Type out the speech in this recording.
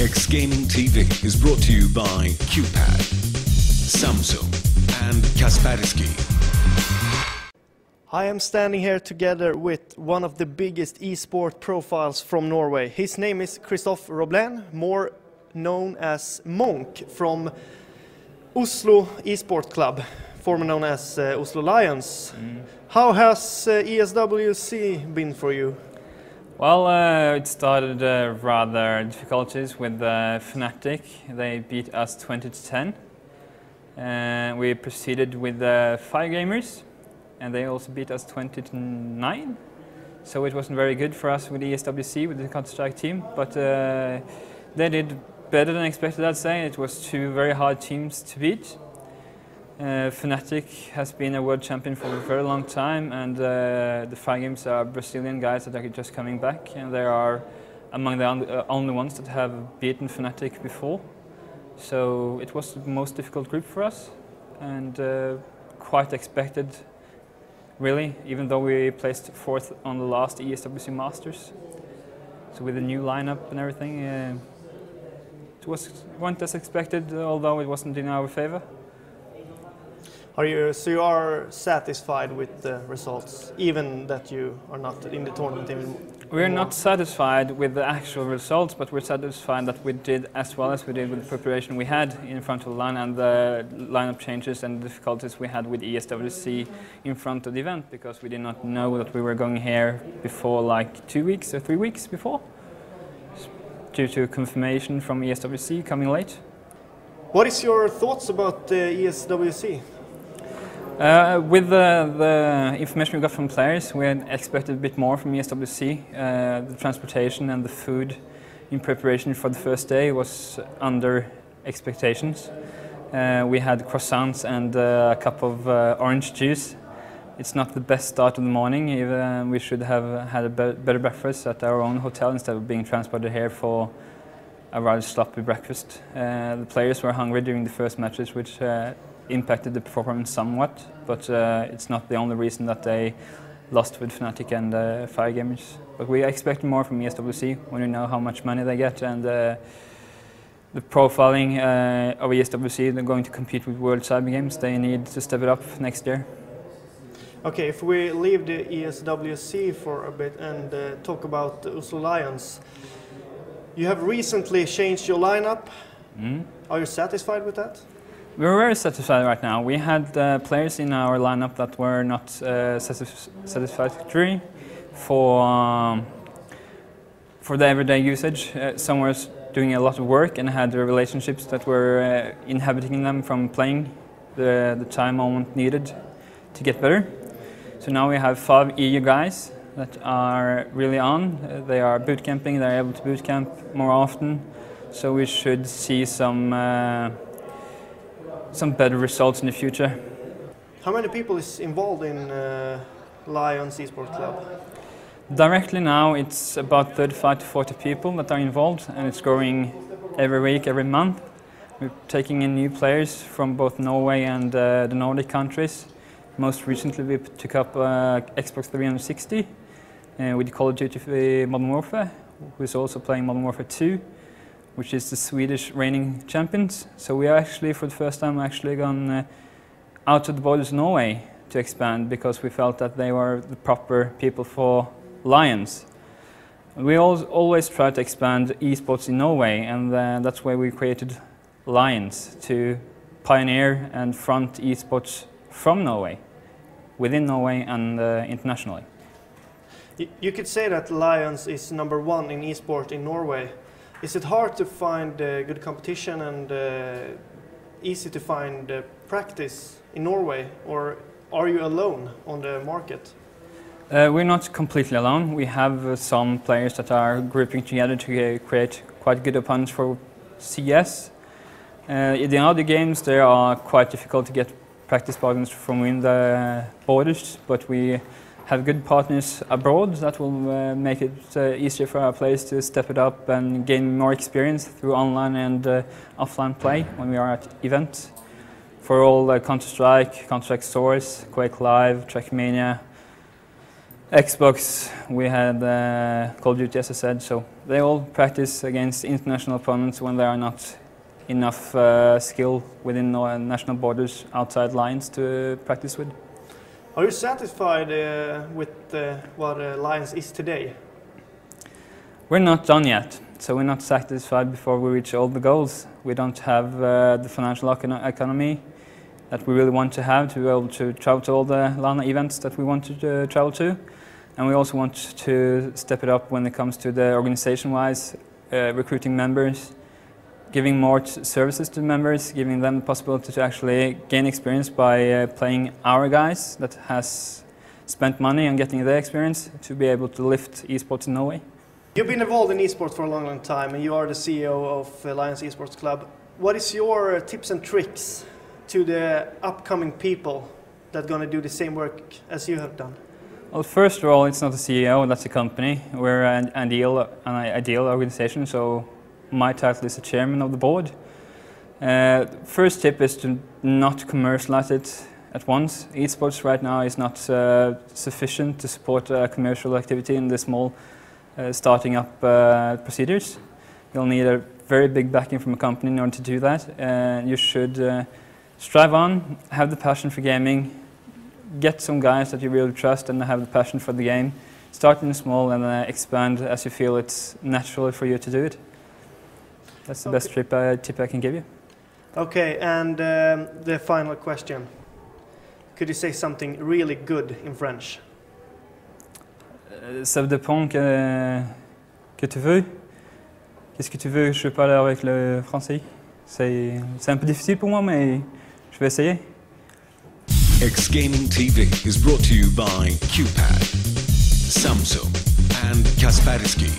X Gaming TV is brought to you by QPad, Samsung and Kaspersky. I am standing here together with one of the biggest esport profiles from Norway. His name is Christophe Roblen, more known as Monk from Oslo Esport Club, formerly known as Oslo Lions. How has ESWC been for you? Well, it started rather difficulties with Fnatic. They beat us 20-10. We proceeded with 5 gamers, and they also beat us 20-9. So it wasn't very good for us with ESWC, with the Counter-Strike team, but they did better than expected, I'd say. It was 2 very hard teams to beat. Fnatic has been a world champion for a very long time, and the 5 games are Brazilian guys that are just coming back, and they are among the only ones that have beaten Fnatic before. So it was the most difficult group for us, and quite expected, really, even though we placed 4th on the last ESWC Masters. So with the new lineup and everything, it went as expected, although it wasn't in our favor. So you are satisfied with the results, even that you are not in the tournament anymore? We're not satisfied with the actual results, but we're satisfied that we did as well as we did with the preparation we had in front of the line and the lineup changes and the difficulties we had with ESWC in front of the event, because we did not know that we were going here before like 2 weeks or 3 weeks before, due to confirmation from ESWC coming late. What is your thoughts about ESWC? With the information we got from players, we had expected a bit more from ESWC. The transportation and the food in preparation for the first day was under expectations. We had croissants and a cup of orange juice. It's not the best start of the morning. Even we should have had a better breakfast at our own hotel instead of being transported here for a rather sloppy breakfast. The players were hungry during the first matches, which impacted the performance somewhat, but it's not the only reason that they lost with Fnatic and 5 gamers. But we expect more from ESWC when we know how much money they get, and the profiling of ESWC, they're going to compete with World Cyber Games. They need to step it up next year. Okay, if we leave the ESWC for a bit and talk about the Oslo Lions, you have recently changed your lineup. Are you satisfied with that? We're very satisfied right now. We had players in our lineup that were not satisfactory for the everyday usage. Some were doing a lot of work and had relationships that were inhibiting them from playing the time moment needed to get better. So now we have 5 EU guys that are really on. They are boot camping, they're able to boot camp more often. So we should see some better results in the future. How many people is involved in Lions Esport Club? Directly now it's about 35 to 40 people that are involved, and it's growing every week, every month. We're taking in new players from both Norway and the Nordic countries. Most recently we took up Xbox 360 with Call of Duty Modern Warfare, who is also playing Modern Warfare 2. Which is the Swedish reigning champions. So we are actually, for the first time, gone out of the borders of Norway to expand, because we felt that they were the proper people for Lions. We always try to expand esports in Norway, and that's why we created Lions, to pioneer and front esports from Norway, within Norway and internationally. You could say that Lions is #1 in esport in Norway. Is it hard to find good competition and easy to find practice in Norway, or are you alone on the market? We're not completely alone. We have some players that are grouping together to create quite good opponents for CS. In the other games, they are quite difficult to get practice partners from within the borders, but we have good partners abroad that will make it easier for our players to step it up and gain more experience through online and offline play when we are at events. For all Counter-Strike, Counter-Strike Source, Quake Live, Trackmania, Xbox, we had Call of Duty, as I said, so they all practice against international opponents when there are not enough skill within national borders outside Lions to practice with. Are you satisfied with what Lions is today? We're not done yet, so we're not satisfied before we reach all the goals. We don't have the financial economy that we really want to have to be able to travel to all the LANA events that we want to travel to. And we also want to step it up when it comes to the organization-wise, recruiting members, giving more services to members, giving them the possibility to actually gain experience by playing our guys that has spent money on getting their experience to be able to lift esports in Norway. You've been involved in esports for a long time, and you are the CEO of Lions Esports Club. What is your tips and tricks to the upcoming people that are going to do the same work as you have done? Well, first of all, it's not a CEO, that's a company. We're an ideal organization, so my title is the chairman of the board. First tip is to not commercialize it at once. Esports right now is not sufficient to support commercial activity in the small starting up procedures. You'll need a very big backing from a company in order to do that. You should strive on, have the passion for gaming, get some guys that you really trust and have the passion for the game. Start in small and expand as you feel it's natural for you to do it. That's the best tip I can give you. Okay, and the final question. Could you say something really good in French? Ça dépend que tu veux. Qu'est-ce que tu veux? Je parle avec le français. C'est un peu difficile pour moi, mais je vais essayer. X Gaming TV is brought to you by QPAD, Samsung and Kaspersky.